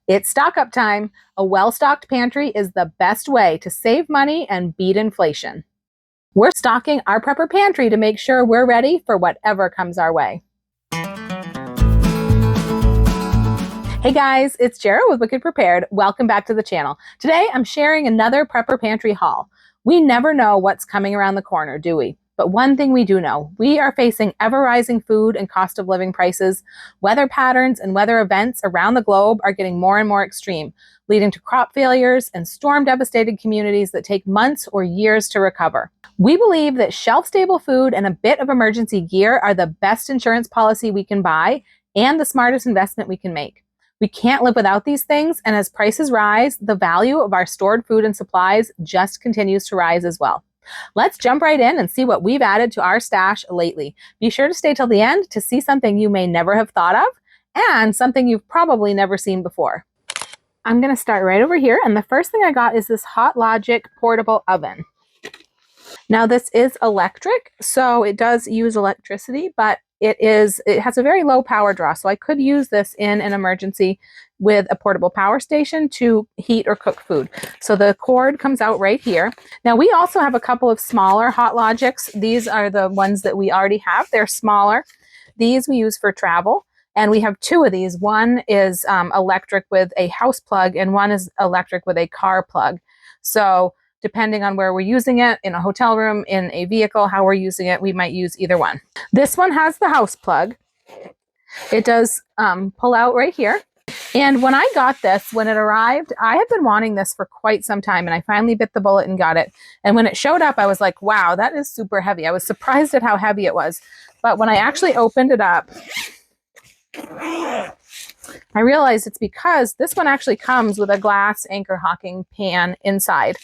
It's stock up time. A well-stocked pantry is the best way to save money and beat inflation. We're stocking our prepper pantry to make sure we're ready for whatever comes our way. Hey guys, it's Jara with Wicked Prepared. Welcome back to the channel. Today I'm sharing another prepper pantry haul. We never know what's coming around the corner, do we? But one thing we do know, we are facing ever-rising food and cost of living prices. Weather patterns and weather events around the globe are getting more and more extreme, leading to crop failures and storm-devastated communities that take months or years to recover. We believe that shelf-stable food and a bit of emergency gear are the best insurance policy we can buy and the smartest investment we can make. We can't live without these things, and as prices rise, the value of our stored food and supplies just continues to rise as well. Let's jump right in and see what we've added to our stash lately. Be sure to stay till the end to see something you may never have thought of and something you've probably never seen before. I'm going to start right over here, and the first thing I got is this Hot Logic portable oven. Now this is electric, so it does use electricity, but it has a very low power draw, so I could use this in an emergency with a portable power station to heat or cook food. So the cord comes out right here. Now we also have a couple of smaller Hot Logics. These are the ones that we already have. They're smaller. These we use for travel. And we have two of these. One is electric with a house plug, and one is electric with a car plug. So depending on where we're using it, in a hotel room, in a vehicle, how we're using it, we might use either one. This one has the house plug. It does pull out right here. And when I got this, when it arrived, I have been wanting this for quite some time, and I finally bit the bullet and got it. And when it showed up, I was like, wow, that is super heavy. I was surprised at how heavy it was. But when I actually opened it up, I realized it's because this one actually comes with a glass anchor hocking pan inside,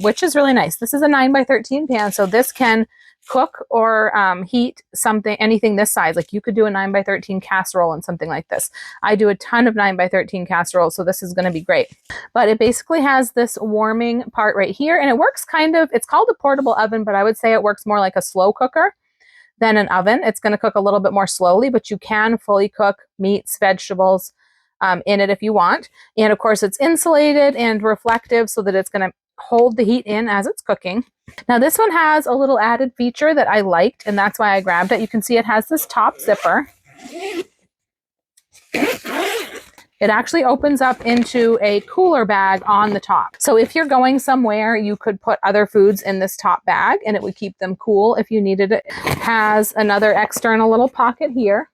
which is really nice. This is a 9x13 pan, so this can cook or heat anything this size. Like you could do a 9x13 casserole and something like this. I do a ton of 9x13 casseroles, so this is going to be great. But it basically has this warming part right here, and it works it's called a portable oven, but I would say it works more like a slow cooker than an oven. It's going to cook a little bit more slowly, but you can fully cook meats, vegetables in it if you want. And of course, it's insulated and reflective so that it's going to hold the heat in as it's cooking. Now this one has a little added feature that I liked, and that's why I grabbed it. You can see it has this top zipper. It actually opens up into a cooler bag on the top. So if you're going somewhere, you could put other foods in this top bag and it would keep them cool if you needed it. It has another external little pocket here.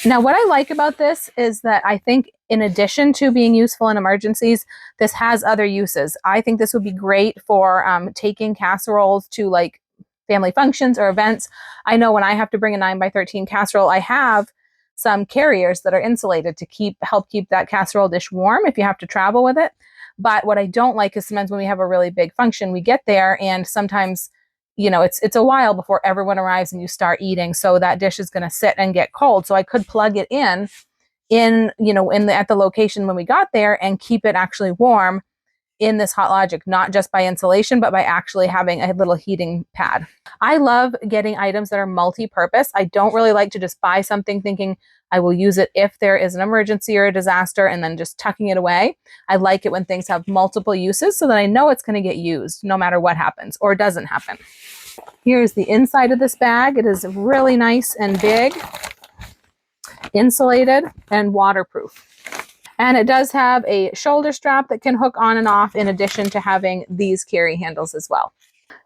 Now what I like about this is that I think in addition to being useful in emergencies, this has other uses. I think this would be great for taking casseroles to like family functions or events. I know when I have to bring a 9x13 casserole, I have some carriers that are insulated to help keep that casserole dish warm if you have to travel with it. But what I don't like is sometimes when we have a really big function, we get there and sometimes, you know, it's a while before everyone arrives and you start eating. So that dish is going to sit and get cold. So I could plug it at the location when we got there and keep it actually warm in this Hot Logic, not just by insulation, but by actually having a little heating pad. I love getting items that are multi-purpose. I don't really like to just buy something thinking I will use it if there is an emergency or a disaster and then just tucking it away. I like it when things have multiple uses so that I know it's going to get used no matter what happens or doesn't happen. Here's the inside of this bag. It is really nice and big, insulated, and waterproof. And it does have a shoulder strap that can hook on and off in addition to having these carry handles as well.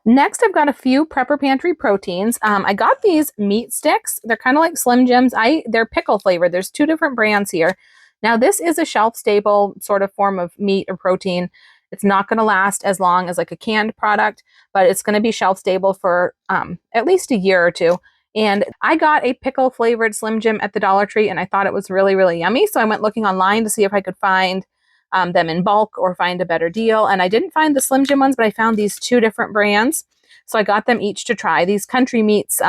Next, I've got a few Prepper Pantry proteins. I got these meat sticks. They're kind of like Slim Jims. They're pickle flavored. There's two different brands here. Now, this is a shelf-stable sort of form of meat or protein. It's not going to last as long as like a canned product, but it's going to be shelf-stable for at least a year or two. And I got a pickle flavored Slim Jim at the Dollar Tree, and I thought it was really, really yummy. So I went looking online to see if I could find them in bulk or find a better deal. And I didn't find the Slim Jim ones, but I found these two different brands. So I got them each to try. These country meats,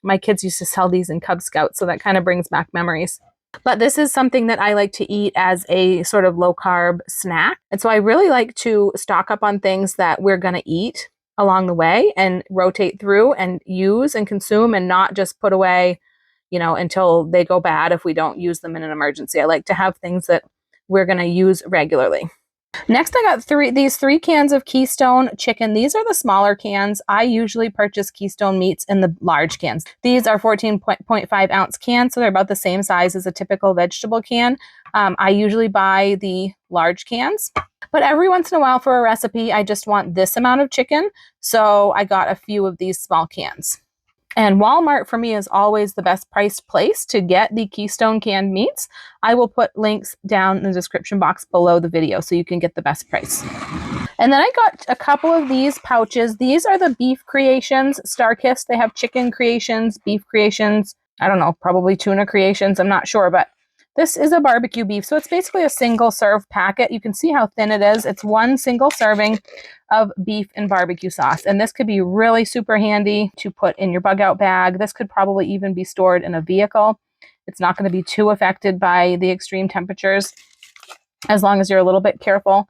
my kids used to sell these in Cub Scouts, so that kind of brings back memories. But this is something that I like to eat as a sort of low carb snack. And so I really like to stock up on things that we're going to eat along the way and rotate through and use and consume and not just put away, until they go bad if we don't use them in an emergency. I like to have things that we're going to use regularly. Next, I got these three cans of Keystone chicken. These are the smaller cans. I usually purchase Keystone meats in the large cans. These are 14.5 ounce cans, so they're about the same size as a typical vegetable can. I usually buy the large cans, but every once in a while for a recipe, I just want this amount of chicken, so I got a few of these small cans. And Walmart for me is always the best priced place to get the Keystone canned meats. I will put links down in the description box below the video so you can get the best price. And then I got a couple of these pouches. These are the Beef Creations Starkist. They have chicken creations, beef creations, I don't know, probably tuna creations, I'm not sure, but this is a barbecue beef. So it's basically a single serve packet. You can see how thin it is. It's one single serving of beef and barbecue sauce. And this could be really super handy to put in your bug out bag. This could probably even be stored in a vehicle. It's not going to be too affected by the extreme temperatures as long as you're a little bit careful.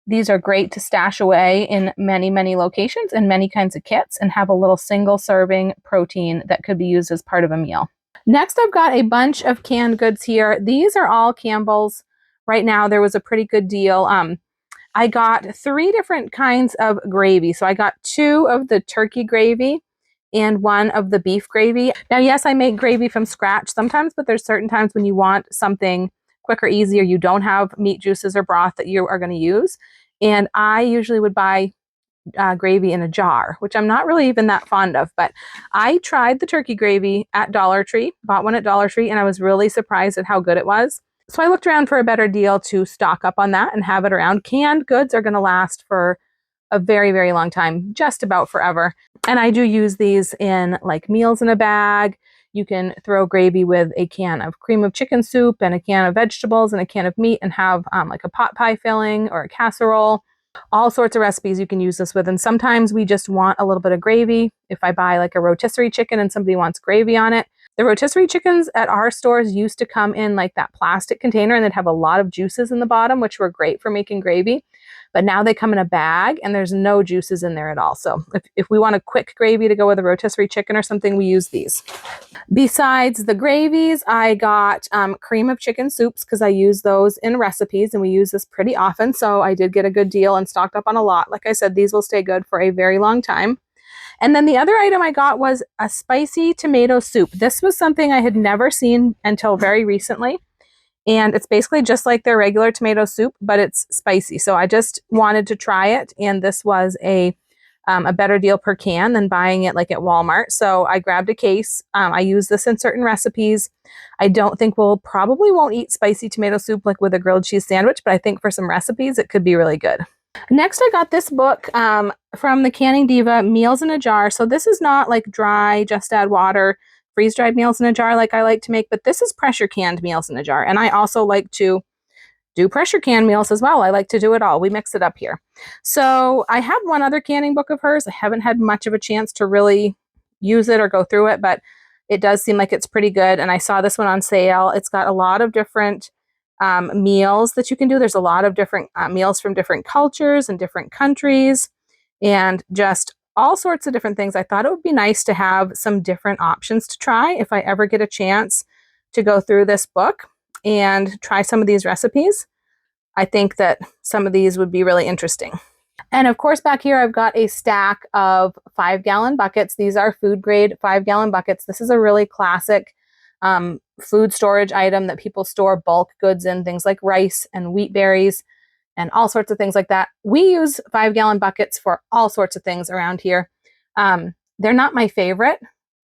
These are great to stash away in many, many locations and many kinds of kits and have a little single serving protein that could be used as part of a meal. Next, I've got a bunch of canned goods here. These are all Campbell's. Right now, there was a pretty good deal. I got 3 different kinds of gravy. So I got 2 of the turkey gravy and 1 of the beef gravy. Now, yes, I make gravy from scratch sometimes, but there's certain times when you want something quick or easy, or you don't have meat juices or broth that you are going to use. And I usually would buy gravy in a jar, which I'm not really even that fond of, but I tried the turkey gravy at Dollar Tree, bought one at Dollar Tree, and I was really surprised at how good it was. So I looked around for a better deal to stock up on that and have it around. Canned goods are going to last for a very, very long time, just about forever. And I do use these in like meals in a bag. You can throw gravy with a can of cream of chicken soup and a can of vegetables and a can of meat and have like a pot pie filling or a casserole. All sorts of recipes you can use this with. And sometimes we just want a little bit of gravy. If I buy like a rotisserie chicken and somebody wants gravy on it. The rotisserie chickens at our stores used to come in like that plastic container and they'd have a lot of juices in the bottom, which were great for making gravy. But now they come in a bag and there's no juices in there at all. So if we want a quick gravy to go with a rotisserie chicken or something, we use these. Besides the gravies, I got cream of chicken soups because I use those in recipes and we use this pretty often. So I did get a good deal and stocked up on a lot. Like I said, these will stay good for a very long time. And then the other item I got was a spicy tomato soup. This was something I had never seen until very recently. And it's basically just like their regular tomato soup, but it's spicy. So I just wanted to try it. And this was a better deal per can than buying it like at Walmart. So I grabbed a case. I use this in certain recipes. I don't think probably won't eat spicy tomato soup like with a grilled cheese sandwich, but I think for some recipes, it could be really good. Next, I got this book from the Canning Diva, Meals in a Jar. So this is not like dry, just add water, freeze-dried meals in a jar like I like to make, but this is pressure canned meals in a jar. And I also like to do pressure can meals as well. I like to do it all. We mix it up here. So I have one other canning book of hers. I haven't had much of a chance to really use it or go through it, but it does seem like it's pretty good. And I saw this one on sale. It's got a lot of different meals that you can do. There's a lot of different meals from different cultures and different countries and just all sorts of different things. I thought it would be nice to have some different options to try if I ever get a chance to go through this book and try some of these recipes. I think that some of these would be really interesting. And of course, back here, I've got a stack of 5-gallon buckets. These are food grade 5-gallon buckets. This is a really classic food storage item that people store bulk goods in, things like rice and wheat berries and all sorts of things like that. We use 5-gallon buckets for all sorts of things around here. They're not my favorite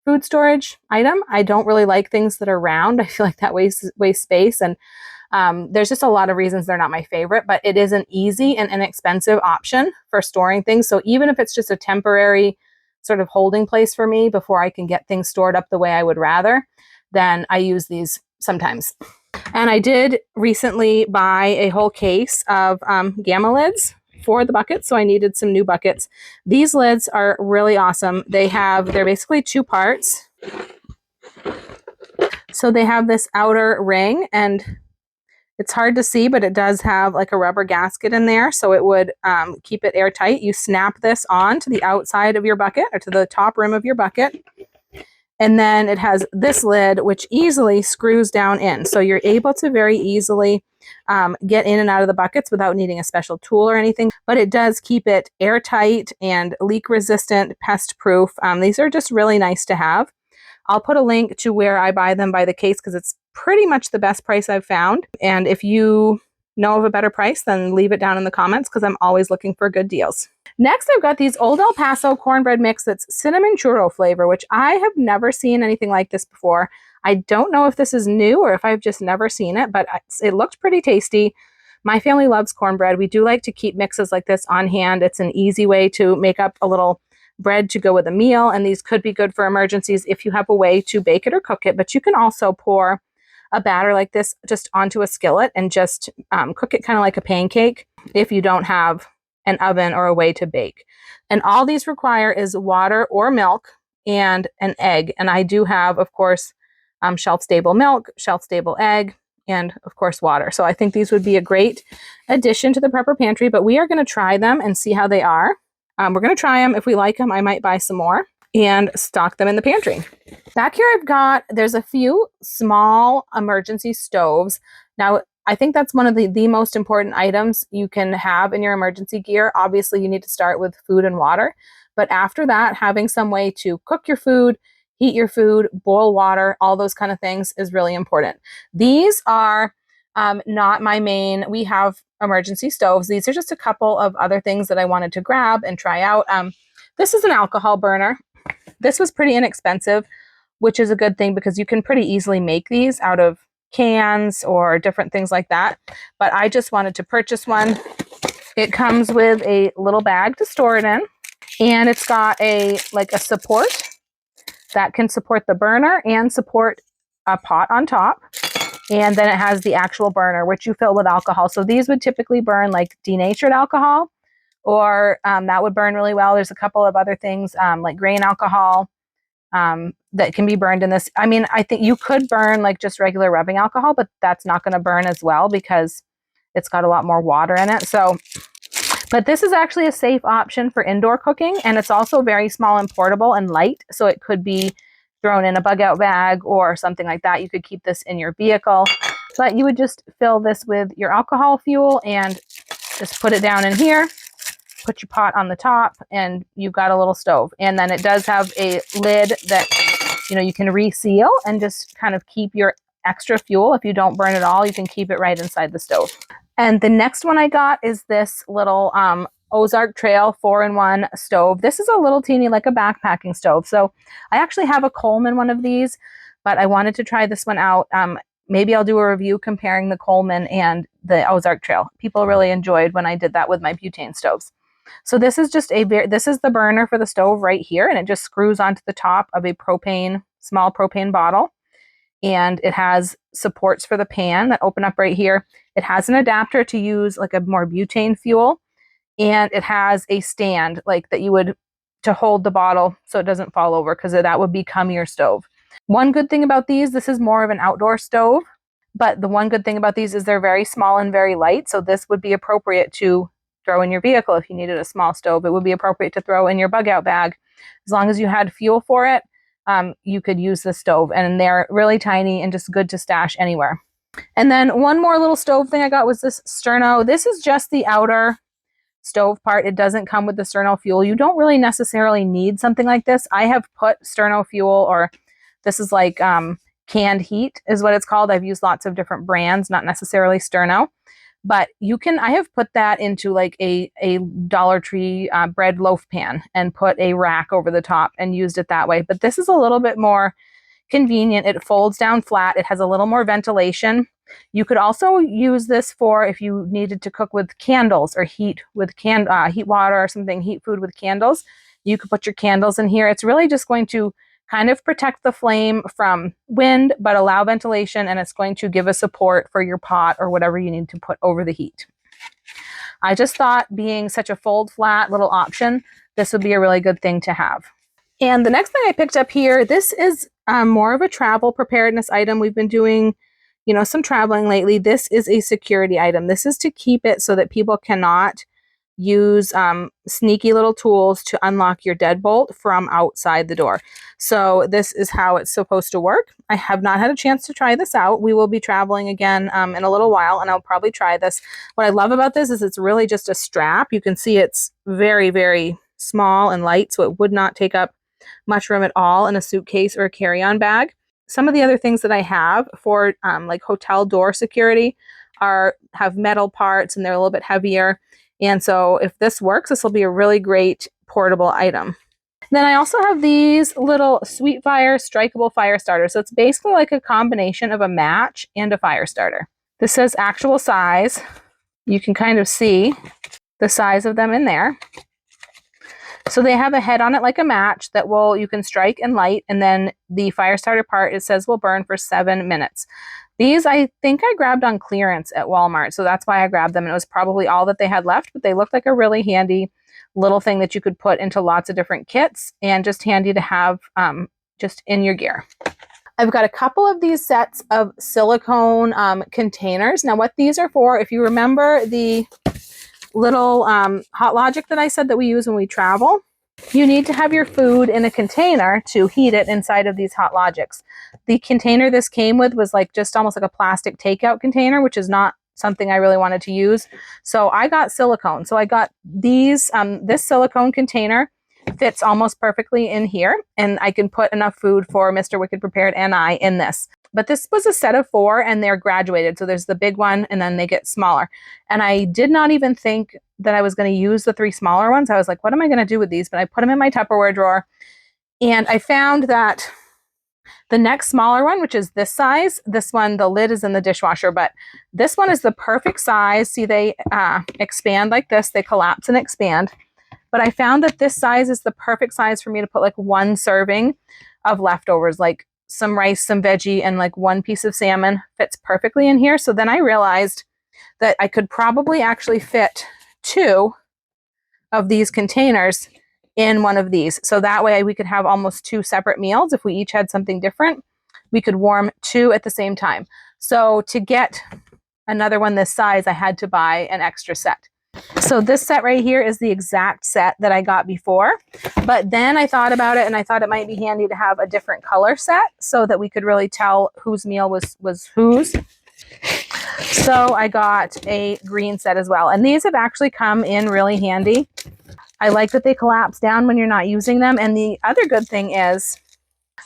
food storage item. I don't really like things that are round. I feel like that wastes space. And there's just a lot of reasons they're not my favorite, but it is an easy and inexpensive option for storing things. So even if it's just a temporary sort of holding place for me before I can get things stored up the way I would rather, then I use these sometimes. And I did recently buy a whole case of Gamma lids for the buckets, so I needed some new buckets. These lids are really awesome. They're basically 2 parts. So they have this outer ring, and it's hard to see, but it does have like a rubber gasket in there, so it would keep it airtight. You snap this on to the outside of your bucket or to the top rim of your bucket, And then it has this lid, which easily screws down in. So you're able to very easily get in and out of the buckets without needing a special tool or anything. But it does keep it airtight and leak resistant, pest proof. These are just really nice to have. I'll put a link to where I buy them by the case because it's pretty much the best price I've found. And if you know of a better price, then leave it down in the comments because I'm always looking for good deals. Next, I've got these Old El Paso cornbread mix that's cinnamon churro flavor, which I have never seen anything like this before. I don't know if this is new or if I've just never seen it, but it looked pretty tasty. My family loves cornbread. We do like to keep mixes like this on hand. It's an easy way to make up a little bread to go with a meal, and these could be good for emergencies if you have a way to bake it or cook it, but you can also pour a batter like this just onto a skillet and just cook it kind of like a pancake if you don't have an oven or a way to bake. And all these require is water or milk and an egg. And I do have, of course, shelf-stable milk, shelf-stable egg, and of course water. So I think these would be a great addition to the prepper pantry, but we are going to try them and see how they are. We're going to try them. If we like them, I might buy some more and stock them in the pantry. Back here there's a few small emergency stoves. Now, I think that's one of the most important items you can have in your emergency gear. Obviously, you need to start with food and water. But after that, having some way to cook your food, heat your food, boil water, all those kind of things is really important. These are not my main. We have emergency stoves. These are just a couple of other things that I wanted to grab and try out. This is an alcohol burner. This was pretty inexpensive, which is a good thing because you can pretty easily make these out of cans or different things like that. But I just wanted to purchase one. It comes with a little bag to store it in, and it's got a support that can support the burner and support a pot on top. And then it has the actual burner, which you fill with alcohol. So these would typically burn like denatured alcohol, or that would burn really well. There's a couple of other things like grain alcohol that can be burned in this. I mean, I think you could burn like just regular rubbing alcohol, but that's not going to burn as well because it's got a lot more water in it. So, but this is actually a safe option for indoor cooking, and it's also very small and portable and light. So it could be thrown in a bug out bag or something like that. You could keep this in your vehicle, but you would just fill this with your alcohol fuel and just put it down in here, put your pot on the top, and you've got a little stove. And then it does have a lid that, you can reseal and just kind of keep your extra fuel. If you don't burn it all, you can keep it right inside the stove. And the next one I got is this little Ozark Trail 4-in-1 stove. This is a little teeny, like a backpacking stove. So I actually have a Coleman one of these, but I wanted to try this one out. Maybe I'll do a review comparing the Coleman and the Ozark Trail. People really enjoyed when I did that with my butane stoves. So this is just this is the burner for the stove right here, and it just screws onto the top of a small propane bottle. And it has supports for the pan that open up right here. It has an adapter to use like a more butane fuel. And it has a stand like that to hold the bottle so it doesn't fall over, because that would become your stove. One good thing about this is more of an outdoor stove, but the one good thing about these is they're very small and very light. So this would be appropriate to throw in your vehicle. If you needed a small stove, it would be appropriate to throw in your bug out bag. As long as you had fuel for it, you could use the stove, and they're really tiny and just good to stash anywhere. And then one more little stove thing I got was this sterno. This is just the outer stove part. It doesn't come with the sterno fuel. You don't really necessarily need something like this. I have put sterno fuel, or this is like canned heat is what it's called. I've used lots of different brands, not necessarily sterno, but I have put that into like a Dollar Tree bread loaf pan and put a rack over the top and used it that way. But this is a little bit more convenient. It folds down flat. It has a little more ventilation. You could also use this for if you needed to cook with candles or heat with heat water or something, heat food with candles. You could put your candles in here. It's really just going to kind of protect the flame from wind, but allow ventilation, and it's going to give a support for your pot or whatever you need to put over the heat. I just thought, being such a fold flat little option, this would be a really good thing to have. And the next thing I picked up here, this is more of a travel preparedness item. We've been doing, some traveling lately. This is a security item. This is to keep it so that people cannot use sneaky little tools to unlock your deadbolt from outside the door. So this is how it's supposed to work. I have not had a chance to try this out. We will be traveling again in a little while, and I'll probably try this. What I love about this is it's really just a strap. You can see it's very, very small and light, so it would not take up much room at all in a suitcase or a carry-on bag. Some of the other things that I have for like hotel door security have metal parts, and they're a little bit heavier. And so if this works, this will be a really great portable item. Then I also have these little Sweet Fire strikeable fire starters. So it's basically like a combination of a match and a fire starter. This says actual size. You can kind of see the size of them in there. So they have a head on it like a match that you can strike and light, and then the fire starter part, it says, will burn for 7 minutes. These, I think I grabbed on clearance at Walmart, so that's why I grabbed them, and it was probably all that they had left, but they looked like a really handy little thing that you could put into lots of different kits, and just handy to have just in your gear. I've got a couple of these sets of silicone containers. Now what these are for, if you remember the little Hot Logic that I said that we use when we travel, you need to have your food in a container to heat it inside of these Hot Logics. The container this came with was like just almost like a plastic takeout container, which is not something I really wanted to use. So I got silicone. So I got these, this silicone container fits almost perfectly in here, and I can put enough food for Mr. Wicked Prepared and I in this. But this was a set of 4, and they're graduated. So there's the big one, and then they get smaller. And I did not even think that I was going to use the 3 smaller ones. I was like, what am I going to do with these? But I put them in my Tupperware drawer, and I found that the next smaller one, which is this size, this one, the lid is in the dishwasher, but this one is the perfect size. See, they expand like this. They collapse and expand. But I found that this size is the perfect size for me to put like 1 serving of leftovers, like some rice, some veggie, and like 1 piece of salmon fits perfectly in here. So then I realized that I could probably actually fit 2 of these containers in one of these. So that way we could have almost 2 separate meals. If we each had something different, we could warm 2 at the same time. So to get another one this size, I had to buy an extra set. So this set right here is the exact set that I got before, but then I thought about it, and I thought it might be handy to have a different color set so that we could really tell whose meal was whose. So I got a green set as well, and these have actually come in really handy. I like that they collapse down when you're not using them, and the other good thing is,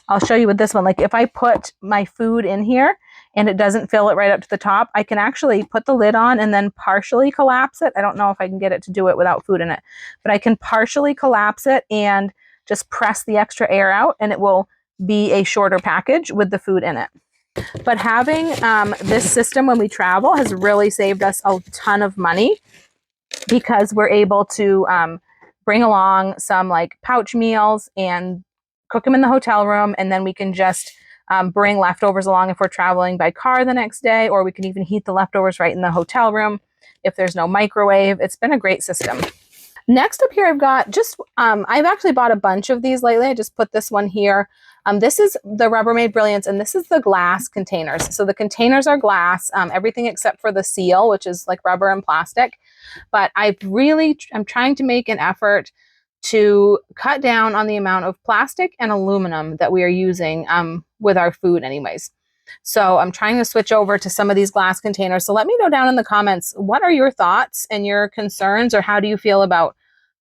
I'll show you with this one, like if I put my food in here and it doesn't fill it right up to the top, I can actually put the lid on and then partially collapse it. I don't know if I can get it to do it without food in it, but I can partially collapse it and just press the extra air out, and it will be a shorter package with the food in it. But having this system when we travel has really saved us a ton of money, because we're able to bring along some like pouch meals and cook them in the hotel room, and then we can just bring leftovers along if we're traveling by car the next day, or we can even heat the leftovers right in the hotel room if there's no microwave. It's been a great system. Next up here, I've got just, I've actually bought a bunch of these lately. I just put this one here. This is the Rubbermaid Brilliance, and this is the glass containers. So the containers are glass, everything except for the seal, which is like rubber and plastic. But I'm trying to make an effort to cut down on the amount of plastic and aluminum that we are using with our food anyways. So I'm trying to switch over to some of these glass containers. So let me know down in the comments, what are your thoughts and your concerns, or how do you feel about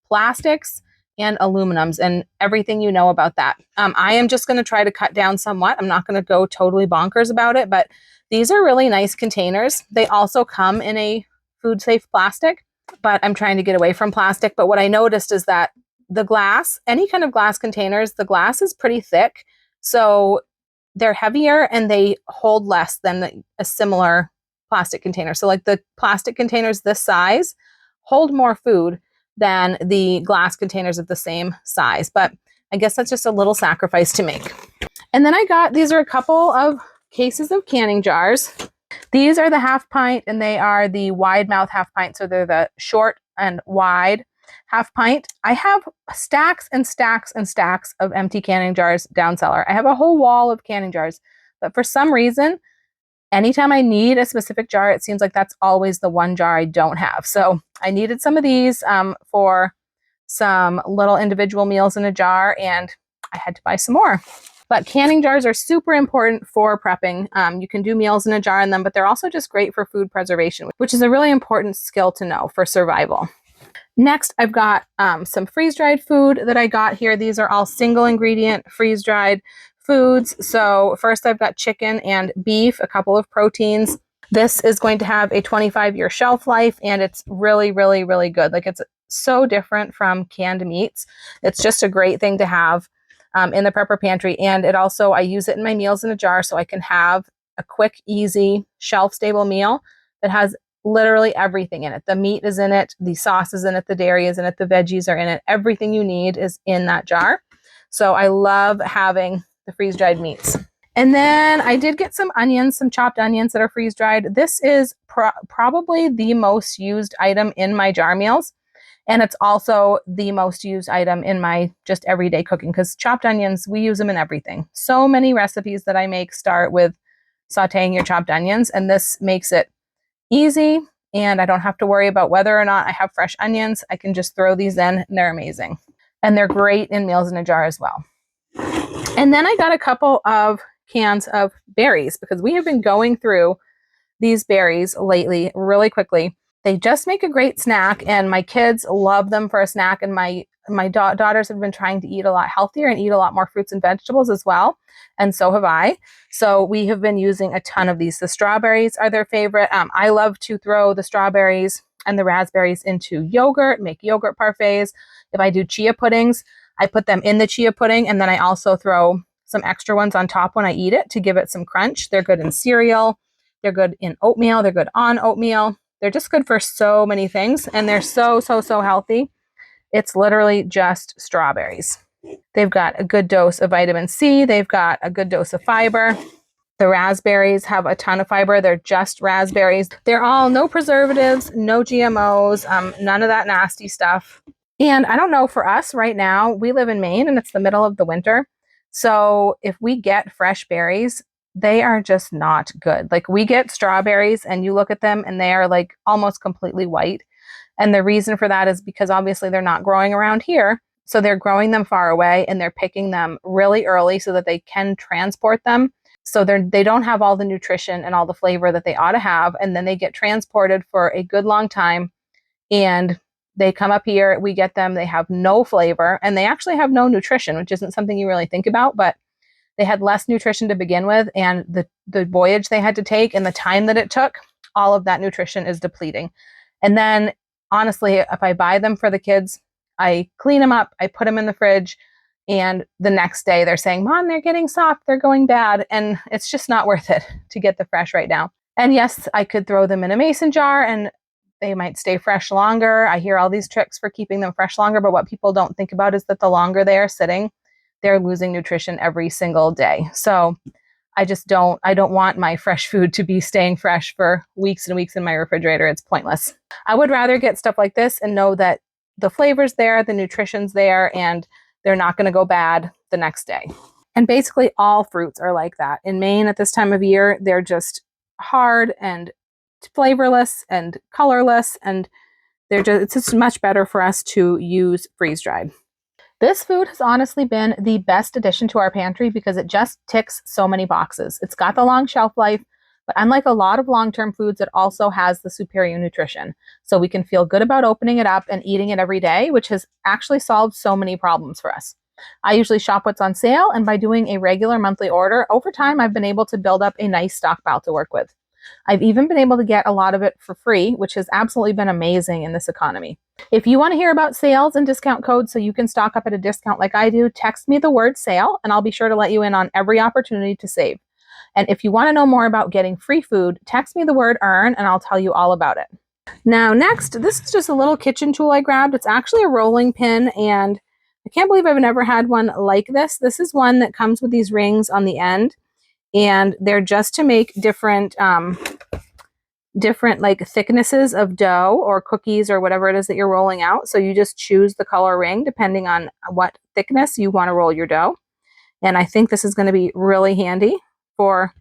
plastics and aluminums and everything you know about that? I am just going to try to cut down somewhat. I'm not going to go totally bonkers about it, but these are really nice containers. They also come in a food safe plastic, but I'm trying to get away from plastic. But what I noticed is that the glass, any kind of glass containers, the glass is pretty thick. So they're heavier and they hold less than a similar plastic container. So like the plastic containers this size hold more food than the glass containers of the same size. But I guess that's just a little sacrifice to make. And then I got, these are a couple of cases of canning jars. These are the 1/2 pint, and they are the wide mouth 1/2 pint. So they're the short and wide 1/2 pint. I have stacks and stacks and stacks of empty canning jars down cellar. I have a whole wall of canning jars, but for some reason, anytime I need a specific jar, it seems like that's always the one jar I don't have. So I needed some of these for some little individual meals in a jar, and I had to buy some more. But canning jars are super important for prepping. You can do meals in a jar in them, but they're also just great for food preservation, which is a really important skill to know for survival. Next, I've got some freeze-dried food that I got here. These are all single ingredient freeze-dried foods. So first I've got chicken and beef, a couple of proteins. This is going to have a 25-year shelf life, and it's really, really, really good. Like, it's so different from canned meats. It's just a great thing to have in the prepper pantry. And it also, I use it in my meals in a jar so I can have a quick, easy, shelf-stable meal that has literally everything in it. The meat is in it, the sauce is in it, the dairy is in it, the veggies are in it. Everything you need is in that jar. So I love having the freeze-dried meats. And then I did get some onions, some chopped onions that are freeze-dried. This is probably the most used item in my jar meals. And it's also the most used item in my just everyday cooking, because chopped onions, we use them in everything. So many recipes that I make start with sauteing your chopped onions, and this makes it easy, and I don't have to worry about whether or not I have fresh onions. I can just throw these in, and they're amazing. And they're great in meals in a jar as well. And then I got a couple of cans of berries, because we have been going through these berries lately really quickly. They just make a great snack, and my kids love them for a snack, and my daughters have been trying to eat a lot healthier and eat a lot more fruits and vegetables as well, and so have I. So we have been using a ton of these. The strawberries are their favorite. I love to throw the strawberries and the raspberries into yogurt, make yogurt parfaits. If I do chia puddings, I put them in the chia pudding, and then I also throw some extra ones on top when I eat it to give it some crunch. They're good in cereal. They're good in oatmeal. They're good on oatmeal. They're just good for so many things, and they're so, so, so healthy. It's literally just strawberries. They've got a good dose of vitamin C. They've got a good dose of fiber. The raspberries have a ton of fiber. They're just raspberries. They're all no preservatives, no GMOs, none of that nasty stuff. And I don't know, for us right now, we live in Maine and it's the middle of the winter. So if we get fresh berries, they are just not good. Like, we get strawberries and you look at them and they are like almost completely white. And the reason for that is because obviously they're not growing around here. So they're growing them far away, and they're picking them really early so that they can transport them. So they don't have all the nutrition and all the flavor that they ought to have. And then they get transported for a good long time, and they come up here, we get them, they have no flavor, and they actually have no nutrition, which isn't something you really think about, but they had less nutrition to begin with, and the voyage they had to take and the time that it took, all of that nutrition is depleting. And then, honestly, if I buy them for the kids, I clean them up, I put them in the fridge, and the next day they're saying, Mom, they're getting soft, they're going bad, and it's just not worth it to get the fresh right now. And yes, I could throw them in a mason jar and they might stay fresh longer. I hear all these tricks for keeping them fresh longer, but what people don't think about is that the longer they are sitting, they're losing nutrition every single day. So I don't want my fresh food to be staying fresh for weeks and weeks in my refrigerator. It's pointless. I would rather get stuff like this and know that the flavor's there, the nutrition's there, and they're not going to go bad the next day. And basically all fruits are like that. In Maine at this time of year, they're just hard and flavorless and colorless, and it's just much better for us to use freeze-dried. This food has honestly been the best addition to our pantry because it just ticks so many boxes. It's got the long shelf life, but unlike a lot of long-term foods, it also has the superior nutrition. So we can feel good about opening it up and eating it every day, which has actually solved so many problems for us. I usually shop what's on sale, and by doing a regular monthly order, over time I've been able to build up a nice stockpile to work with. I've even been able to get a lot of it for free, which has absolutely been amazing in this economy. If you want to hear about sales and discount codes so you can stock up at a discount like I do, text me the word sale and I'll be sure to let you in on every opportunity to save. And if you want to know more about getting free food, text me the word earn and I'll tell you all about it. Now next, this is just a little kitchen tool I grabbed. It's actually a rolling pin, and I can't believe I've never had one like this. This is one that comes with these rings on the end, and they're just to make different like thicknesses of dough or cookies or whatever it is that you're rolling out. So you just choose the color ring depending on what thickness you want to roll your dough. And I think this is going to be really handy for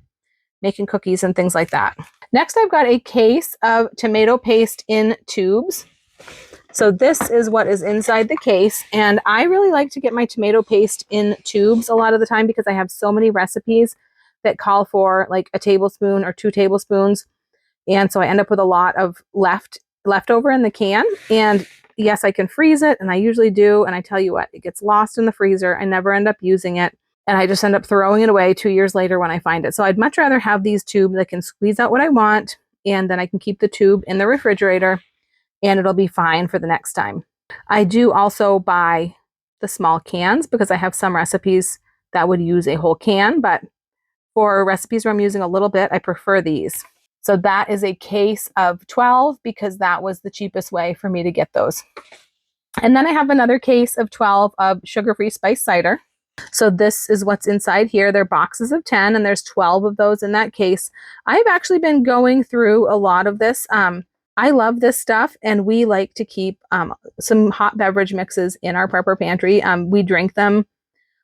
making cookies and things like that. Next, I've got a case of tomato paste in tubes. So this is what is inside the case, and I really like to get my tomato paste in tubes a lot of the time because I have so many recipes that call for like a tablespoon or 2 tablespoons, and so I end up with a lot of leftover in the can. And yes, I can freeze it, and I usually do, and I tell you what, it gets lost in the freezer. I never end up using it, and I just end up throwing it away 2 years later when I find it. So I'd much rather have these tubes. I can squeeze out what I want, and then I can keep the tube in the refrigerator, and it'll be fine for the next time. I do also buy the small cans because I have some recipes that would use a whole can, but for recipes where I'm using a little bit, I prefer these. So that is a case of 12 because that was the cheapest way for me to get those. And then I have another case of 12 of sugar-free spiced cider. So this is what's inside here. They're boxes of 10, and there's 12 of those in that case. I've actually been going through a lot of this. I love this stuff, and we like to keep some hot beverage mixes in our prepper pantry. We drink them.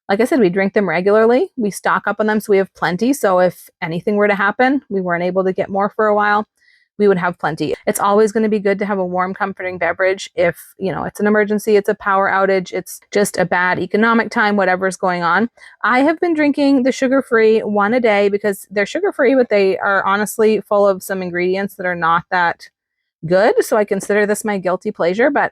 Like I said, we drink them regularly. We stock up on them, so we have plenty. So if anything were to happen, we weren't able to get more for a while, we would have plenty. It's always going to be good to have a warm, comforting beverage if, you know, it's an emergency, it's a power outage, it's just a bad economic time, whatever's going on. I have been drinking the sugar-free one a day because they're sugar-free, but they are honestly full of some ingredients that are not that good. So I consider this my guilty pleasure, but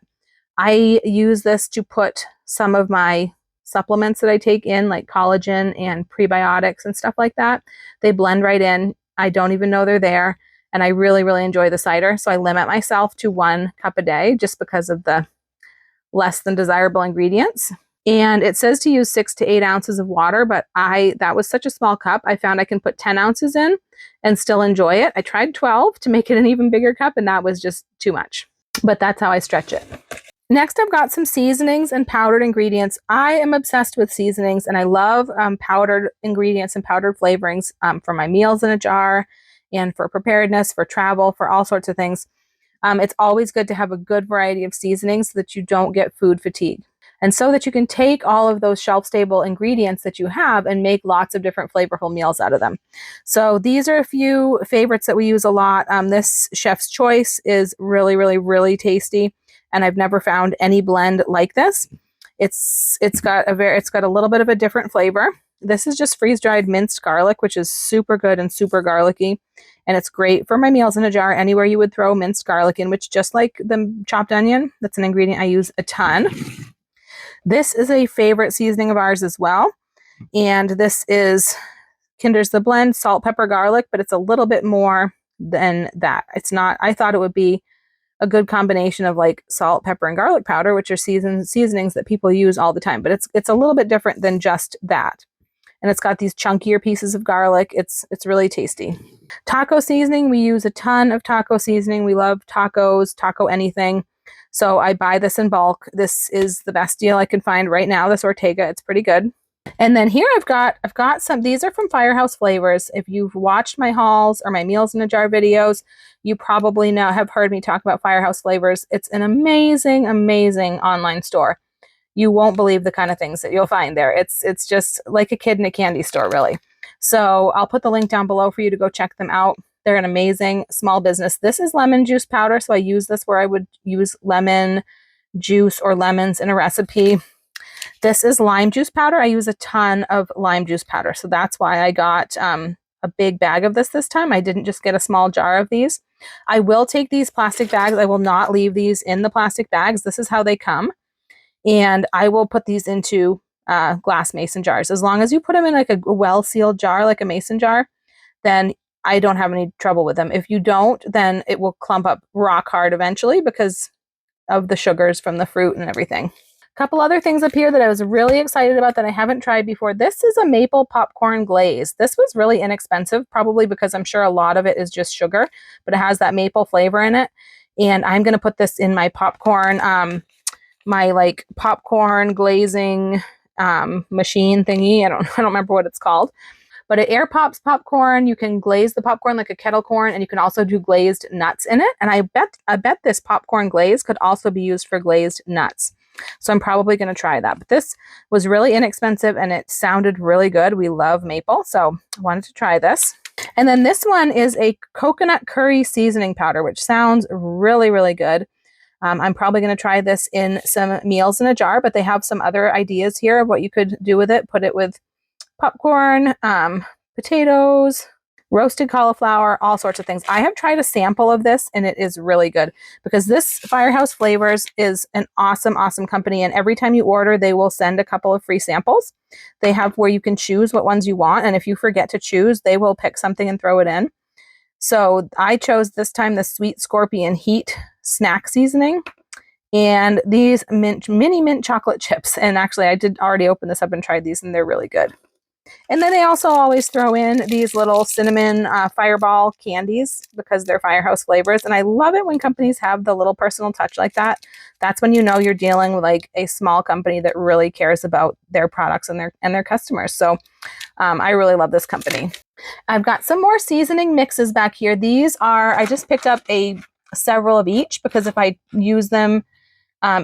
I use this to put some of my supplements that I take in, like collagen and prebiotics and stuff like that. They blend right in. I don't even know they're there. And I really, really enjoy the cider. So I limit myself to 1 cup a day just because of the less than desirable ingredients. And it says to use 6 to 8 ounces of water, but that was such a small cup. I found I can put 10 ounces in and still enjoy it. I tried 12 to make it an even bigger cup, and that was just too much. But that's how I stretch it. Next, I've got some seasonings and powdered ingredients. I am obsessed with seasonings, and I love powdered ingredients and powdered flavorings for my meals in a jar and for preparedness, for travel, for all sorts of things. It's always good to have a good variety of seasonings so that you don't get food fatigue. And so that you can take all of those shelf-stable ingredients that you have and make lots of different flavorful meals out of them. So these are a few favorites that we use a lot. This Chef's Choice is really, really, really tasty, and I've never found any blend like this. It's got a little bit of a different flavor. This is just freeze-dried minced garlic, which is super good and super garlicky. And it's great for my meals in a jar, anywhere you would throw minced garlic in, which, just like the chopped onion, that's an ingredient I use a ton. This is a favorite seasoning of ours as well. And this is Kinder's The Blend, salt, pepper, garlic, but it's a little bit more than that. It's not, I thought it would be a good combination of like salt, pepper, and garlic powder, which are seasonings that people use all the time, but it's a little bit different than just that. And it's got these chunkier pieces of garlic. It's really tasty. Taco seasoning, we use a ton of taco seasoning. We love tacos, taco anything. So I buy this in bulk. This is the best deal I can find right now, this Ortega. It's pretty good. And then here I've got some, these are from Firehouse Flavors. If you've watched my hauls or my meals in a jar videos, you probably now have heard me talk about Firehouse Flavors. It's an amazing, amazing online store. You won't believe the kind of things that you'll find there. It's just like a kid in a candy store, really. So I'll put the link down below for you to go check them out. They're an amazing small business. This is lemon juice powder, so I use this where I would use lemon juice or lemons in a recipe. This is lime juice powder. I use a ton of lime juice powder, so that's why I got a big bag of this time. I didn't just get a small jar of these. I will take these plastic bags. I will not leave these in the plastic bags. This is how they come. And I will put these into glass mason jars. As long as you put them in like a well-sealed jar, like a mason jar, then I don't have any trouble with them. If you don't, then it will clump up rock hard eventually because of the sugars from the fruit and everything. A couple other things up here that I was really excited about that I haven't tried before. This is a maple popcorn glaze. This was really inexpensive, probably because I'm sure a lot of it is just sugar, but it has that maple flavor in it. And I'm going to put this in my popcorn, my like popcorn glazing machine thingy. I don't remember what it's called. But it air pops popcorn. You can glaze the popcorn like a kettle corn, and you can also do glazed nuts in it. And I bet this popcorn glaze could also be used for glazed nuts. So I'm probably going to try that. But this was really inexpensive, and it sounded really good. We love maple, so I wanted to try this. And then this one is a coconut curry seasoning powder, which sounds really, really good. I'm probably going to try this in some meals in a jar, but they have some other ideas here of what you could do with it. Put it with popcorn, potatoes, roasted cauliflower, all sorts of things. I have tried a sample of this and it is really good because this Firehouse Flavors is an awesome, awesome company. And every time you order, they will send a couple of free samples. They have where you can choose what ones you want. And if you forget to choose, they will pick something and throw it in. So I chose this time the Sweet Scorpion Heat snack seasoning and these mini mint chocolate chips. And actually I did already open this up and tried these and they're really good. And then they also always throw in these little cinnamon fireball candies because they're Firehouse Flavors. And I love it when companies have the little personal touch like that. That's when you know you're dealing with like a small company that really cares about their products and their customers. So I really love this company. I've got some more seasoning mixes back here. These are, I just picked up several of each because if I use them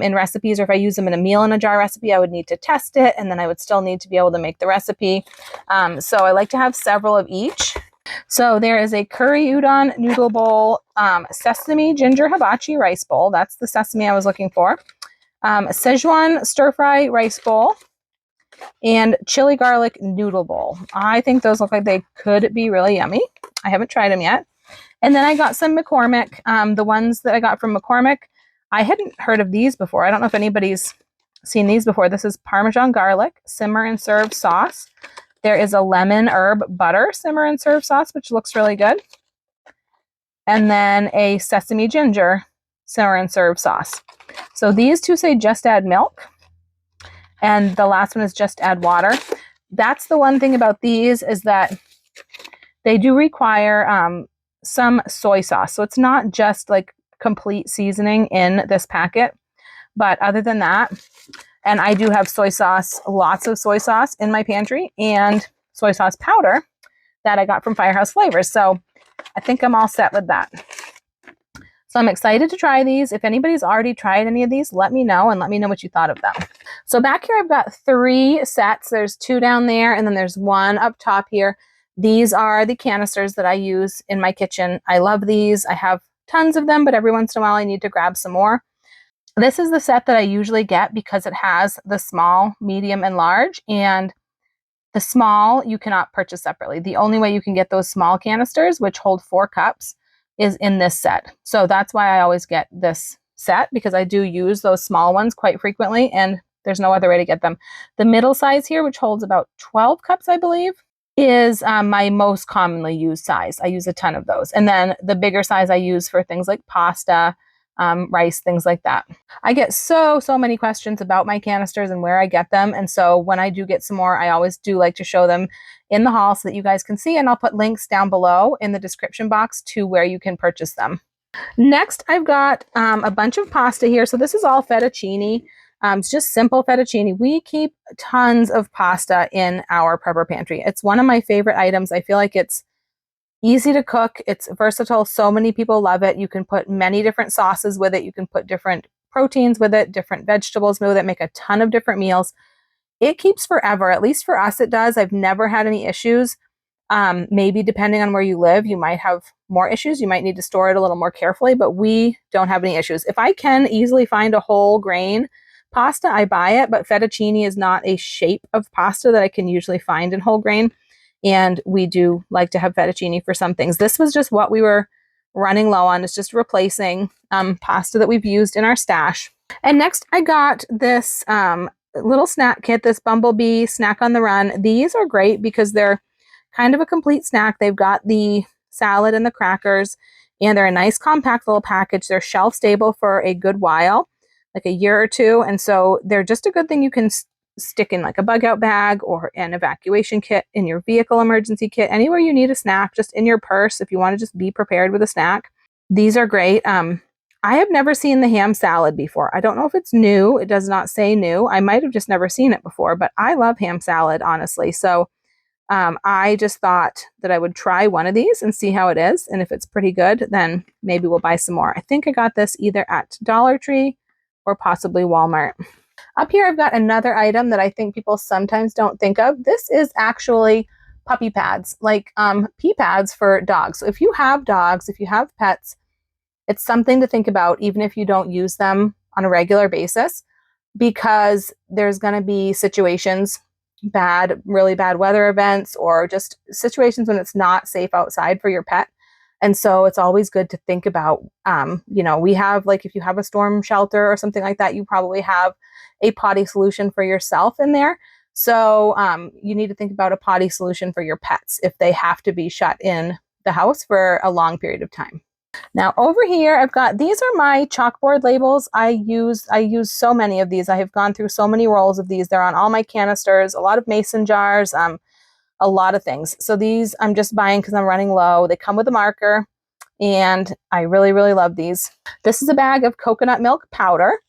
in recipes or if I use them in a meal in a jar recipe, I would need to test it and then I would still need to be able to make the recipe. So I like to have several of each. So there is a curry udon noodle bowl, sesame ginger hibachi rice bowl. That's the sesame I was looking for. Szechuan stir fry rice bowl and chili garlic noodle bowl. I think those look like they could be really yummy. I haven't tried them yet. And then I got some McCormick. The ones that I got from McCormick, I hadn't heard of these before. I don't know if anybody's seen these before. This is Parmesan garlic simmer and serve sauce. There is a lemon herb butter simmer and serve sauce, which looks really good. And then a sesame ginger simmer and serve sauce. So these two say just add milk. And the last one is just add water. That's the one thing about these is that they do require some soy sauce. So it's not just like complete seasoning in this packet. But other than that, and I do have soy sauce, lots of soy sauce in my pantry and soy sauce powder that I got from Firehouse Flavors. So I think I'm all set with that. So I'm excited to try these. If anybody's already tried any of these, let me know and let me know what you thought of them. So back here, I've got 3 sets. There's 2 down there and then there's 1 up top here. These are the canisters that I use in my kitchen. I love these. I have tons of them, but every once in a while I need to grab some more. This is the set that I usually get because it has the small, medium, and large. And the small you cannot purchase separately. The only way you can get those small canisters, which hold 4 cups, is in this set. So that's why I always get this set because I do use those small ones quite frequently and there's no other way to get them. The middle size here, which holds about 12 cups, I believe, is my most commonly used size. I use a ton of those. And then the bigger size I use for things like pasta, rice, things like that. I get so many questions about my canisters and where I get them. And so when I do get some more, I always do like to show them in the haul so that you guys can see. And I'll put links down below in the description box to where you can purchase them. Next, I've got a bunch of pasta here. So this is all fettuccine. It's just simple fettuccine. We keep tons of pasta in our prepper pantry. It's one of my favorite items. I feel like it's easy to cook. It's versatile. So many people love it. You can put many different sauces with it. You can put different proteins with it, different vegetables with it, make a ton of different meals. It keeps forever. At least for us, it does. I've never had any issues. Maybe depending on where you live, you might have more issues. You might need to store it a little more carefully, but we don't have any issues. If I can easily find a whole grain pasta, I buy it, but fettuccine is not a shape of pasta that I can usually find in whole grain. And we do like to have fettuccine for some things. This was just what we were running low on. It's just replacing pasta that we've used in our stash. And next I got this little snack kit, this Bumblebee Snack on the Run. These are great because they're kind of a complete snack. They've got the salad and the crackers, and they're a nice compact little package. They're shelf stable for a good while, like a year or 2. And so they're just a good thing you can stick in like a bug out bag or an evacuation kit, in your vehicle emergency kit, anywhere you need a snack, just in your purse if you want to just be prepared with a snack. These are great. I have never seen the ham salad before. I don't know if it's new. It does not say new. I might have just never seen it before, but I love ham salad, honestly. So I just thought that I would try one of these and see how it is. And if it's pretty good, then maybe we'll buy some more. I think I got this either at Dollar Tree or possibly Walmart. Up here, I've got another item that I think people sometimes don't think of. This is actually puppy pads, like pee pads for dogs. So if you have dogs, if you have pets, it's something to think about, even if you don't use them on a regular basis, because there's going to be situations, really bad weather events, or just situations when it's not safe outside for your pet. And so it's always good to think about, we have, like, if you have a storm shelter or something like that, you probably have a potty solution for yourself in there. So you need to think about a potty solution for your pets if they have to be shut in the house for a long period of time. Now over here, I've got, these are my chalkboard labels. I use so many of these. I have gone through so many rolls of these. They're on all my canisters, a lot of mason jars, a lot of things. So these I'm just buying because I'm running low. They come with a marker, and I really, really love these. This is a bag of coconut milk powder.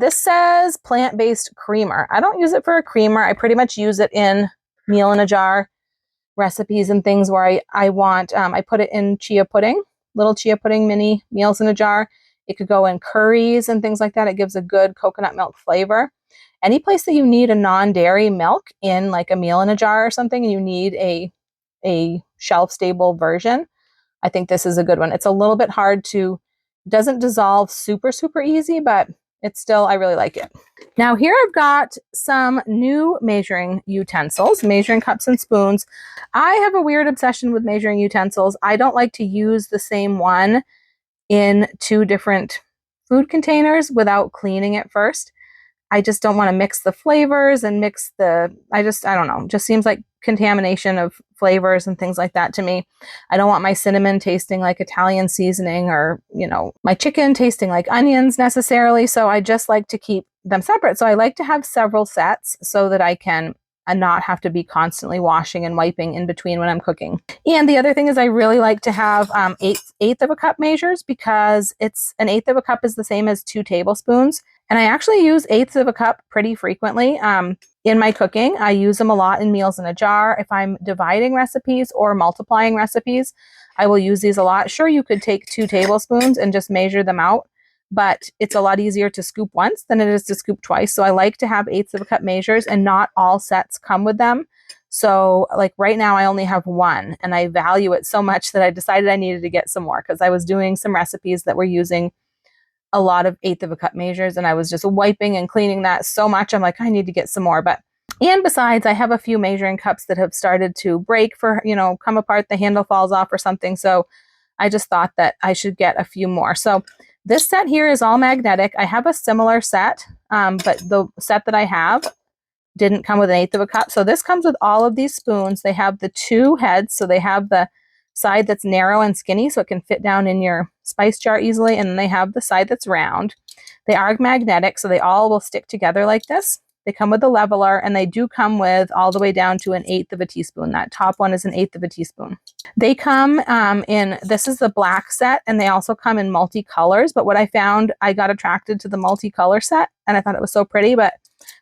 This says plant-based creamer. I don't use it for a creamer. I pretty much use it in meal in a jar recipes and things where I put it in chia pudding, little chia pudding mini meals in a jar. It could go in curries and things like that. It gives a good coconut milk flavor. Any place that you need a non-dairy milk in, like a meal in a jar or something, and you need a shelf-stable version, I think this is a good one. It's a little bit hard to, doesn't dissolve super, super easy, but it's still, I really like it. Now here I've got some new measuring utensils, measuring cups and spoons. I have a weird obsession with measuring utensils. I don't like to use the same one in 2 different food containers without cleaning it first. I just don't want to mix the flavors and I don't know, just seems like contamination of flavors and things like that to me. I don't want my cinnamon tasting like Italian seasoning, or, my chicken tasting like onions necessarily. So I just like to keep them separate. So I like to have several sets so that I can not have to be constantly washing and wiping in between when I'm cooking. And the other thing is I really like to have eighth of a cup measures, because it's an eighth of a cup is the same as 2 tablespoons. And I actually use eighths of a cup pretty frequently in my cooking. I use them a lot in meals in a jar. If I'm dividing recipes or multiplying recipes, I will use these a lot. Sure, you could take 2 tablespoons and just measure them out, but it's a lot easier to scoop once than it is to scoop twice. So I like to have eighths of a cup measures, and not all sets come with them. So like right now I only have 1, and I value it so much that I decided I needed to get some more, because I was doing some recipes that were using a lot of eighth of a cup measures, and I was just wiping and cleaning that so much. I'm like, I need to get some more. And besides, I have a few measuring cups that have started to break, come apart, the handle falls off or something. So I just thought that I should get a few more. So this set here is all magnetic. I have a similar set, but the set that I have didn't come with an eighth of a cup. So this comes with all of these spoons. They have the 2 heads. So they have the side that's narrow and skinny, so it can fit down in your spice jar easily. And then they have the side that's round. They are magnetic, so they all will stick together like this. They come with a leveler, and they do come with all the way down to an eighth of a teaspoon. That top one is an eighth of a teaspoon. They come this is the black set, and they also come in multicolors. But what I found, I got attracted to the multicolor set, and I thought it was so pretty, but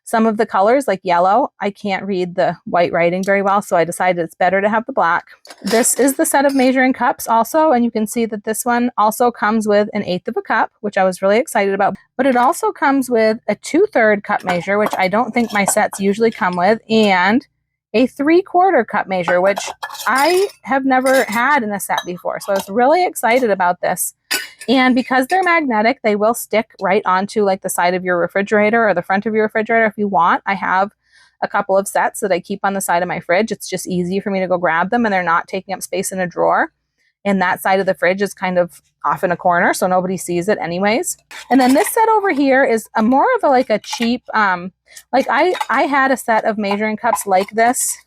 some of the colors, like yellow, I can't read the white writing very well, so I decided it's better to have the black. This is the set of measuring cups also, and you can see that this one also comes with an eighth of a cup, which I was really excited about. But it also comes with a 2/3 cup measure, which I don't think my sets usually come with, and a 3/4 cup measure, which I have never had in a set before. So I was really excited about this. And because they're magnetic, they will stick right onto like the side of your refrigerator or the front of your refrigerator if you want. I have a couple of sets that I keep on the side of my fridge. It's just easy for me to go grab them, and they're not taking up space in a drawer. And that side of the fridge is kind of off in a corner, so nobody sees it anyways. And then this set over here is more of a cheap, I had a set of measuring cups like this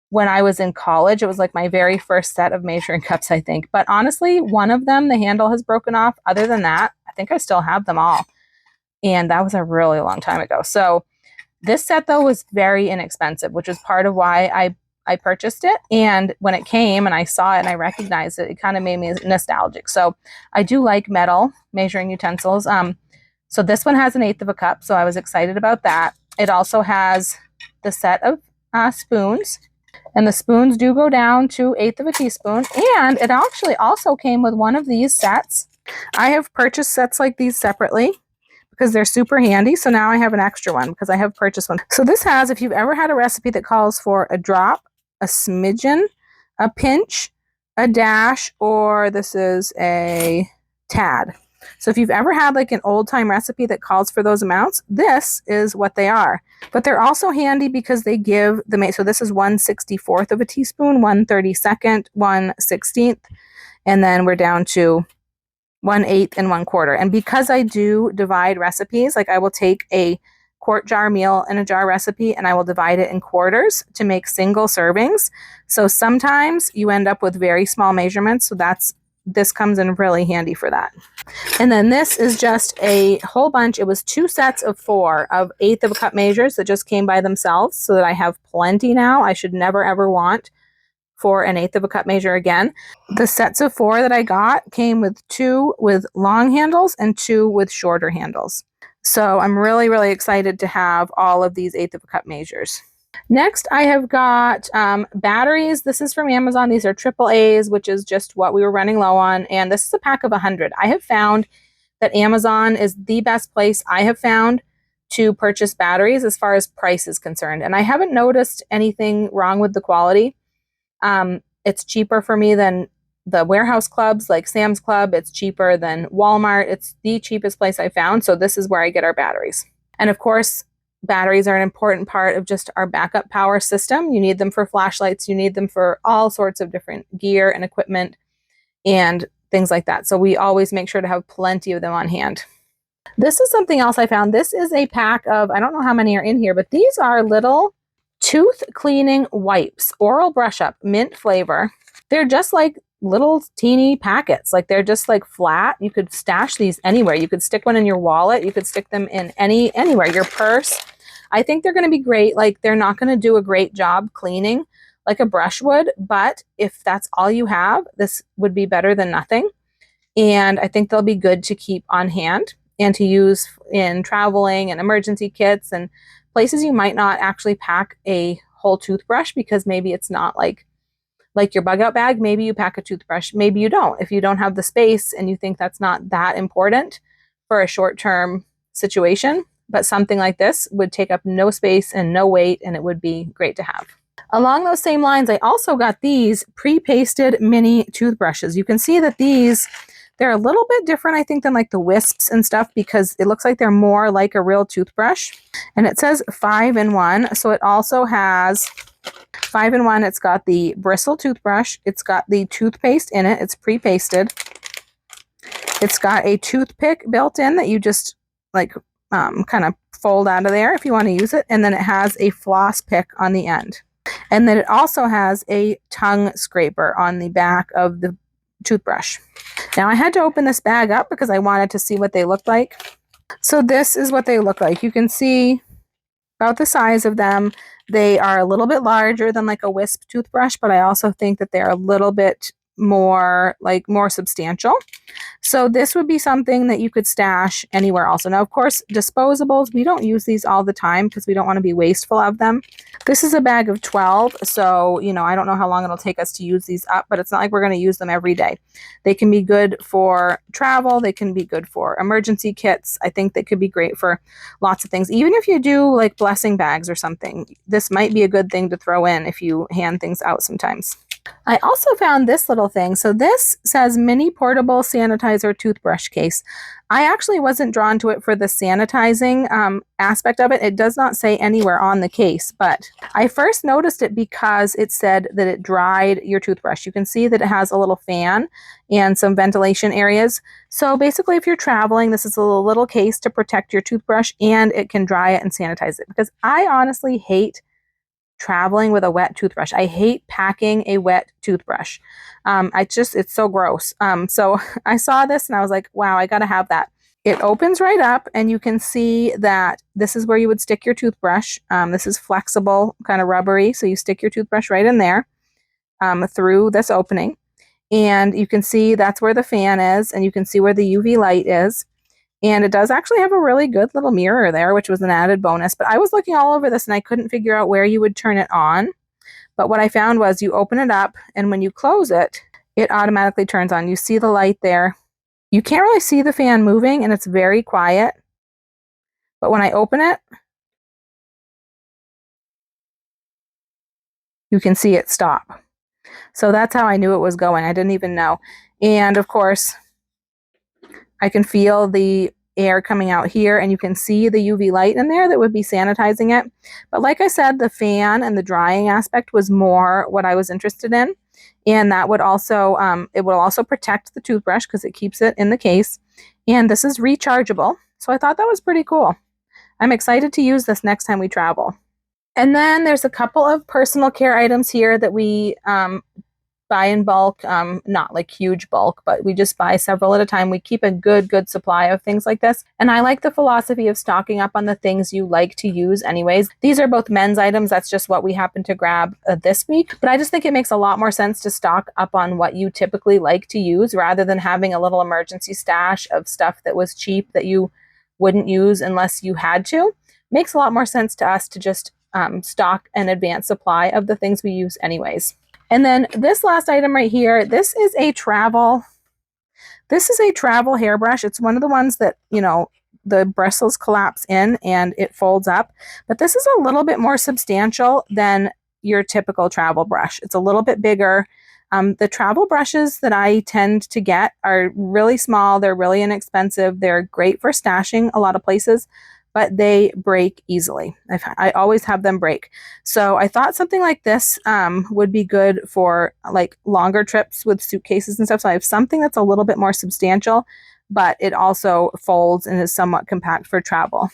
when I was in college. It was like my very first set of measuring cups, I think. But honestly, one of them, the handle has broken off. Other than that, I think I still have them all. And that was a really long time ago. So this set, though, was very inexpensive, which is part of why I purchased it. And when it came and I saw it and I recognized it, it kind of made me nostalgic. So I do like metal measuring utensils. So this one has an eighth of a cup, so I was excited about that. It also has the set of spoons. And the spoons do go down to eighth of a teaspoon. And it actually also came with one of these sets. I have purchased sets like these separately because they're super handy. So now I have an extra one because I have purchased one. So this has, if you've ever had a recipe that calls for a drop, a smidgen, a pinch, a dash, or this is a tad. So if you've ever had like an old time recipe that calls for those amounts, this is what they are. But they're also handy because they give so this is 1/64 of a teaspoon, 1/32, 1/16, and then we're down to 1/8 and 1/4. And because I do divide recipes, like I will take a quart jar meal in a jar recipe and I will divide it in quarters to make single servings. So sometimes you end up with very small measurements. So this comes in really handy for that. And then this is just a whole bunch. It was 2 sets of 4 of 1/8 of a cup measures that just came by themselves, so that I have plenty now. I should never ever want for an 1/8 of a cup measure again. The sets of 4 that I got came with 2 with long handles and 2 with shorter handles. So I'm really, really excited to have all of these 1/8 of a cup measures. Next, I have got batteries. This is from Amazon. These are AAAs, which is just what we were running low on. And this is a pack of 100. I have found that Amazon is the best place I have found to purchase batteries as far as price is concerned. And I haven't noticed anything wrong with the quality. It's cheaper for me than the warehouse clubs like Sam's Club. It's cheaper than Walmart. It's the cheapest place I found. So this is where I get our batteries. And of course, batteries are an important part of just our backup power system. You need them for flashlights. You need them for all sorts of different gear and equipment and things like that. So we always make sure to have plenty of them on hand. This is something else I found. This is a pack of, I don't know how many are in here, but these are little tooth cleaning wipes, oral brush up, mint flavor. They're just like little teeny packets. Like they're just like flat. You could stash these anywhere. You could stick one in your wallet. You could stick them in anywhere, your purse. I think they're going to be great. Like they're not going to do a great job cleaning like a brush would, but if that's all you have, this would be better than nothing. And I think they'll be good to keep on hand and to use in traveling and emergency kits and places you might not actually pack a whole toothbrush, because maybe it's not like your bug out bag. Maybe you pack a toothbrush, maybe you don't. If you don't have the space and you think that's not that important for a short-term situation, but something like this would take up no space and no weight, and it would be great to have. Along those same lines, I also got these pre-pasted mini toothbrushes. You can see that they're a little bit different, I think, than like the wisps and stuff, because it looks like they're more like a real toothbrush. And it says 5-in-1. So it also has 5-in-1. It's got the bristle toothbrush. It's got the toothpaste in it. It's pre-pasted. It's got a toothpick built in that you just like kind of fold out of there if you want to use it. And then it has a floss pick on the end. And then it also has a tongue scraper on the back of the toothbrush. Now I had to open this bag up because I wanted to see what they look like. So this is what they look like. You can see about the size of them. They are a little bit larger than like a wisp toothbrush, but I also think that they're a little bit more substantial. So this would be something that you could stash anywhere also. Now, of course, disposables, we don't use these all the time because we don't want to be wasteful of them. This is a bag of 12, so, I don't know how long it'll take us to use these up, but it's not like we're going to use them every day. They can be good for travel. They can be good for emergency kits. I think they could be great for lots of things. Even if you do like blessing bags or something, this might be a good thing to throw in if you hand things out sometimes. I also found this little thing. So this says mini portable sanitizer toothbrush case. I actually wasn't drawn to it for the sanitizing aspect of it. It does not say anywhere on the case, but I first noticed it because it said that it dried your toothbrush. You can see that it has a little fan and some ventilation areas. So basically, if you're traveling, this is a little case to protect your toothbrush, and it can dry it and sanitize it, because I honestly hate traveling with a wet toothbrush. I hate packing a wet toothbrush. It's so gross. So I saw this and I was like, wow, I got to have that. It opens right up, and you can see that this is where you would stick your toothbrush. This is flexible, kind of rubbery. So you stick your toothbrush right in there through this opening. And you can see that's where the fan is, and you can see where the UV light is. And it does actually have a really good little mirror there, which was an added bonus. But I was looking all over this and I couldn't figure out where you would turn it on. But what I found was you open it up, and when you close it, it automatically turns on. You see the light there. You can't really see the fan moving, and it's very quiet. But when I open it, you can see it stop. So that's how I knew it was going. I didn't even know. And of course, I can feel the air coming out here, and you can see the UV light in there that would be sanitizing it. But like I said, the fan and the drying aspect was more what I was interested in. And that would also, it will also protect the toothbrush because it keeps it in the case. And this is rechargeable. So I thought that was pretty cool. I'm excited to use this next time we travel. And then there's a couple of personal care items here that we buy in bulk, not like huge bulk, but we just buy several at a time. We keep a good supply of things like this. And I like the philosophy of stocking up on the things you like to use anyways. These are both men's items. That's just what we happen to grab this week. But I just think it makes a lot more sense to stock up on what you typically like to use rather than having a little emergency stash of stuff that was cheap that you wouldn't use unless you had to. Makes a lot more sense to us to just stock an advanced supply of the things we use anyways. And then this last item right here, this is a travel hairbrush. It's one of the ones that, you know, the bristles collapse in and it folds up. But this is a little bit more substantial than your typical travel brush. It's a little bit bigger. The travel brushes that I tend to get are really small. They're really inexpensive. They're great for stashing a lot of places, but they break easily. I always have them break. So I thought something like this would be good for like longer trips with suitcases and stuff. So I have something that's a little bit more substantial, but it also folds and is somewhat compact for travel.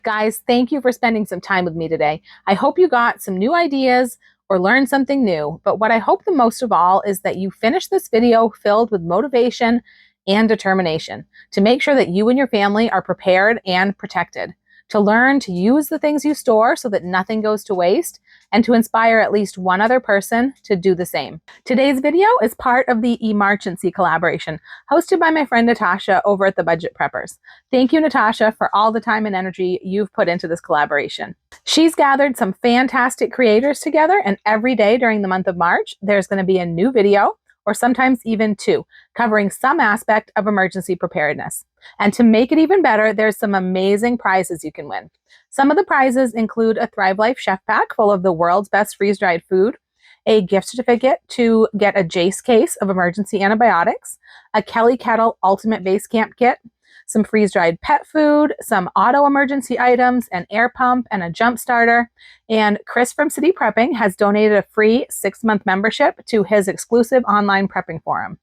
Guys, thank you for spending some time with me today. I hope you got some new ideas or learned something new. But what I hope the most of all is that you finish this video filled with motivation and determination to make sure that you and your family are prepared and protected, to learn to use the things you store so that nothing goes to waste, and to inspire at least one other person to do the same. Today's video is part of the Emergency collaboration hosted by my friend Natasha over at the Budget Preppers. Thank you, Natasha, for all the time and energy you've put into this collaboration. She's gathered some fantastic creators together, and every day during the month of March, there's going to be a new video, or sometimes even two, covering some aspect of emergency preparedness. And to make it even better, there's some amazing prizes you can win. Some of the prizes include a Thrive Life Chef Pack full of the world's best freeze-dried food, a gift certificate to get a Jace case of emergency antibiotics, a Kelly Kettle Ultimate Base Camp Kit, some freeze-dried pet food, some auto emergency items, an air pump, and a jump starter. And Chris from City Prepping has donated a free 6-month membership to his exclusive online prepping forum.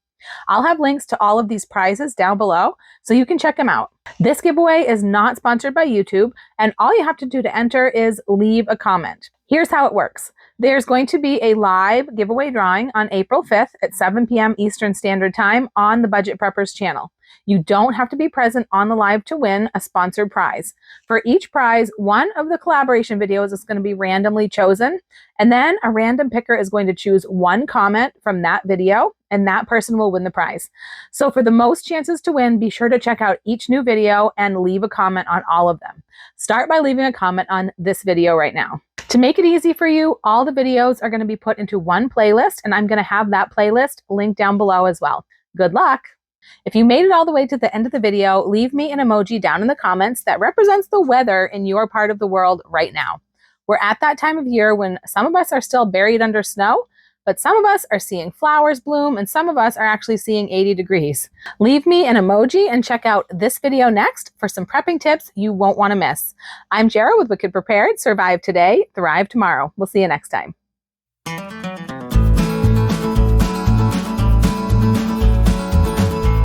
I'll have links to all of these prizes down below so you can check them out. This giveaway is not sponsored by YouTube, and all you have to do to enter is leave a comment. Here's how it works. There's going to be a live giveaway drawing on April 5th at 7 p.m. Eastern Standard Time on the Budget Preppers channel. You don't have to be present on the live to win a sponsored prize. For each prize, one of the collaboration videos is going to be randomly chosen, and then a random picker is going to choose one comment from that video, and that person will win the prize. So for the most chances to win, be sure to check out each new video and leave a comment on all of them. Start by leaving a comment on this video right now. To make it easy for you, all the videos are going to be put into one playlist, and I'm going to have that playlist linked down below as well. Good luck! If you made it all the way to the end of the video, leave me an emoji down in the comments that represents the weather in your part of the world right now. We're at that time of year when some of us are still buried under snow, but some of us are seeing flowers bloom, and some of us are actually seeing 80 degrees. Leave me an emoji and check out this video next for some prepping tips you won't want to miss. I'm Jara with Wicked Prepared. Survive today, thrive tomorrow. We'll see you next time.